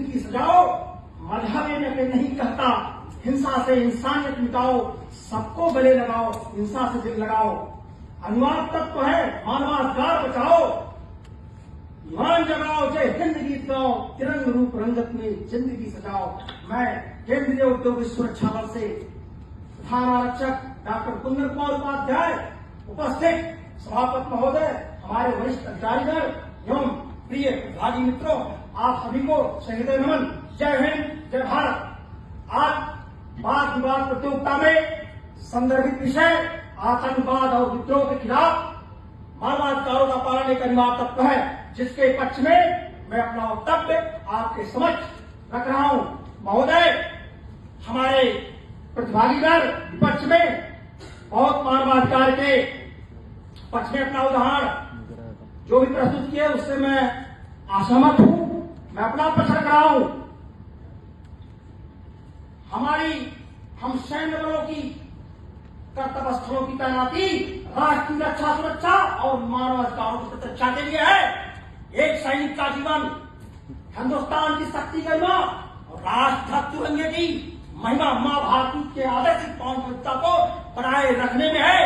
जिंदगी सजाओ, मजहब में नहीं कहता, हिंसा से इंसानियत मिटाओ, सबको गले लगाओ, हिंसा से दिल लगाओ। अनुवाद तत्व है, मानवाधिकार बचाओ, ईमान जगाओ, जय हिंद गीत गाओ, तिरंग रूप रंगत में जिंदगी सजाओ। मैं केंद्रीय औद्योगिक सुरक्षा बल से प्रधान आरक्षक डॉक्टर कुंदन कुमार उपाध्याय, उपस्थित सभापति महोदय, हमारे वरिष्ठ अधिकारीगण एवं प्रिय प्रतिभागी मित्रों, आप सभी को शहीद नमन। जय हिंद, जय भारत। आज वाद विवाद प्रतियोगिता में संदर्भित विषय आतंकवाद और विद्रोह के खिलाफ मानवाधिकारों का पालन एक अनिवार्य तत्व है, जिसके पक्ष में मैं अपना वक्तव्य आपके समक्ष रख रहा हूं। महोदय, हमारे प्रतिभागीगण विपक्ष में बहुत मानवाधिकार के पक्ष में अपना उदाहरण जो भी प्रस्तुत किए उससे मैं असहमत हूं। मैं अपना पक्ष रख रहा हूं। हम सैन्य बलों की कर्तव्य स्थलों की तैनाती राष्ट्र की रक्षा सुरक्षा और मानवाधिकारों की प्रतिरक्षा के लिए है। एक सैनिक का जीवन हिंदुस्तान की शक्ति गरिमा और राष्ट्र तिरंगे की महिमा, मां भारती के आदर्शिक पवित्रता को बनाए रखने में है।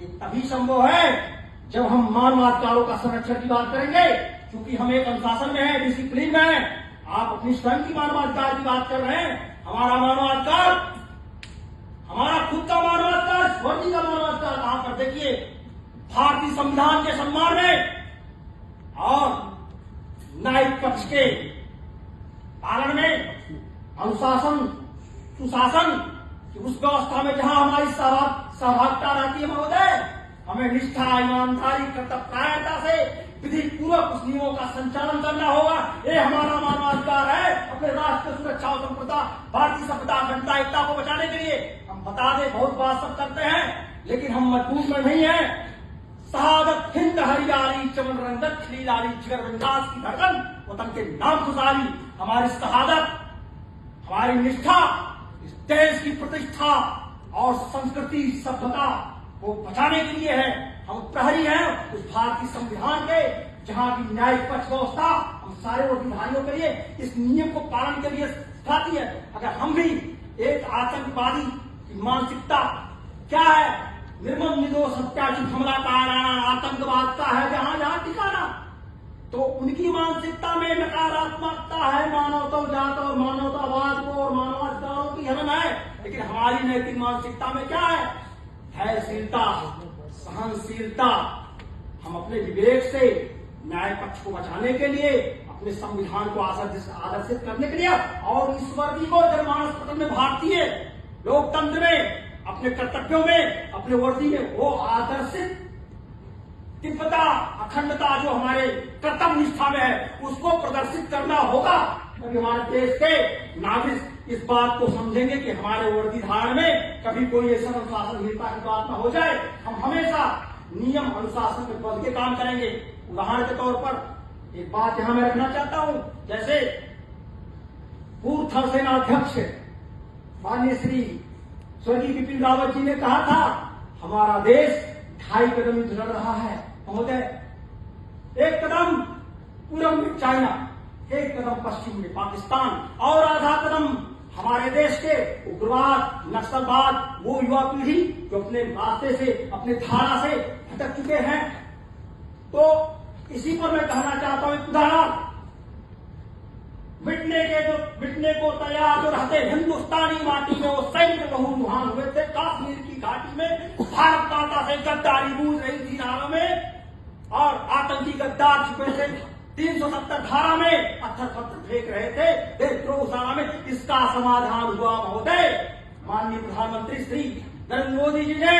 ये तभी संभव है जब हम मानवाधिकारों का संरक्षण की बात करेंगे, क्योंकि हम एक अनुशासन में है, डिसिप्लिन में है। आप अपनी स्वयं की मानवाधिकार की बात कर रहे हैं। हमारा मानवाधिकार, हमारा खुद का मानवाधिकार, वर्दी का मानवाधिकार कहां पर? देखिए, भारतीय संविधान के सम्मान में और न्यायिक पक्ष के पालन में, अनुशासन सुशासन कि उस व्यवस्था में जहां हमारी सहभागिता रहती है महोदय, हमें निष्ठा, ईमानदारी, कर्तव्यपरायणता से विधि पूर्वक उस नियमों का संचालन करना होगा। ये हमारा मानवाधिकार है अपने राष्ट्र की सुरक्षा और संप्रभुता, भारतीय सभ्यता, अखंडता, एकता को बचाने के लिए। हम बता दें, बहुत बात सब करते हैं, लेकिन हम मजबूर में नहीं है। शहादत हिंद हरियाली चमन रंगत खिली लाली, जिगर विंदास की धड़कन वतन के नाम खुशहाली। हमारी शहादत, हमारी निष्ठा इस देश की प्रतिष्ठा और संस्कृति सभ्यता को बचाने के लिए है। हम प्रहरी हैं उस भारतीय संविधान के, जहां की न्यायिक पक्ष व्यवस्था हम सारे अधिकारियों के लिए इस नियम को पालन के लिए सिखाती है। अगर हम भी एक आतंकवादी की मानसिकता क्या है, निर्मम निर्दोष हत्याचित हमला कराना आतंकवाद का है जहां जहां ठिकाना, तो उनकी मानसिकता में नकारात्मकता है, मानवता जात और मानवतावाद को और मानवाधिकारों की हनन है। लेकिन हमारी नैतिक मानसिकता में क्या है? धैर्यशीलता, सहनशीलता। हम अपने विवेक से न्याय पक्ष को बचाने के लिए, अपने संविधान को आदर्शित करने के लिए और इस वर्दी को जनमानस पटल में, भारतीय लोकतंत्र में, अपने कर्तव्यों में, अपने वर्दी में वो आदर्शित दिव्यता, अखंडता जो हमारे कर्तव्य निष्ठा में है, उसको प्रदर्शित करना होगा। क्योंकि हमारे देश के नागरिक इस बात को समझेंगे कि हमारे वर्दी धारण में कभी कोई ऐसा अनुशासनहीनता की बात न हो जाए। हम हमेशा नियम अनुशासन में बदल के काम करेंगे। उदाहरण के तौर पर एक बात यहां मैं रखना चाहता हूं, जैसे पूर्व थल सेना अध्यक्ष माननीय श्री स्वर्गीय बिपिन रावत जी ने कहा था, हमारा देश 2.5 कदम युद्ध लड़ रहा है। महोदय, 1 कदम पूर्व में चाइना, 1 कदम पश्चिम में पाकिस्तान और आधा कदम हमारे देश के उग्रवाद, नक्सलवाद, वो युवा पीढ़ी जो अपने रास्ते से, अपने धारा से भटक चुके हैं। तो इसी पर मैं कहना चाहता हूं एक उदाहरण, मिटने को तैयार जो रहते हिंदुस्तानी माटी में, वो सैनिक बहुरुहान हुए थे काश्मीर की घाटी में। भारत माता से गद्दारी गूंज रही थी नारों में और आतंकी गद्दार छुपे थे 370 धारा में, पत्थर फेंक रहे थे देशद्रोह धारा में। इसका समाधान हुआ महोदय, माननीय प्रधानमंत्री श्री नरेंद्र मोदी जी ने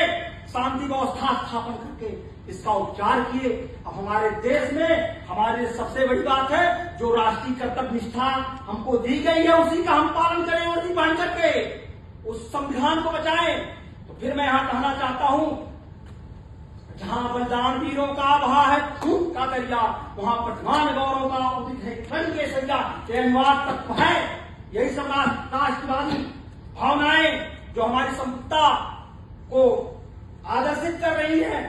शांति व्यवस्था स्थापन करके इसका उपचार किए। अब हमारे देश में हमारे सबसे बड़ी बात है, जो राष्ट्रीय कर्तव्य निष्ठा हमको दी गई है उसी का हम पालन करें, वर्दी पहन करके उस संविधान को बचाएं। तो फिर मैं यहां कहना चाहता हूं, जहां बलिदान वीरों का बहा है खून का दरिया, वहां प्रतिमान गौरव का उदित है रंग के सरिया। ये अनिवार्य तत्व है। यही सब राष्ट्रवादी भावनाएं जो हमारी संप्रभुता को आदर्शित कर रही है,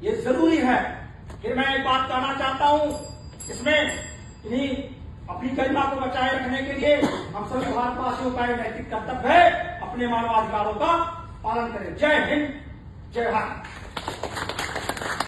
ये जरूरी है। फिर मैं एक बात कहना चाहता हूं, इसमें इन्हीं अपनी गरिमा को बचाए रखने के लिए हम सभी भारतवासियों का यह नैतिक कर्तव्य है, अपने मानवाधिकारों का पालन करें। जय हिंद, जय भारत।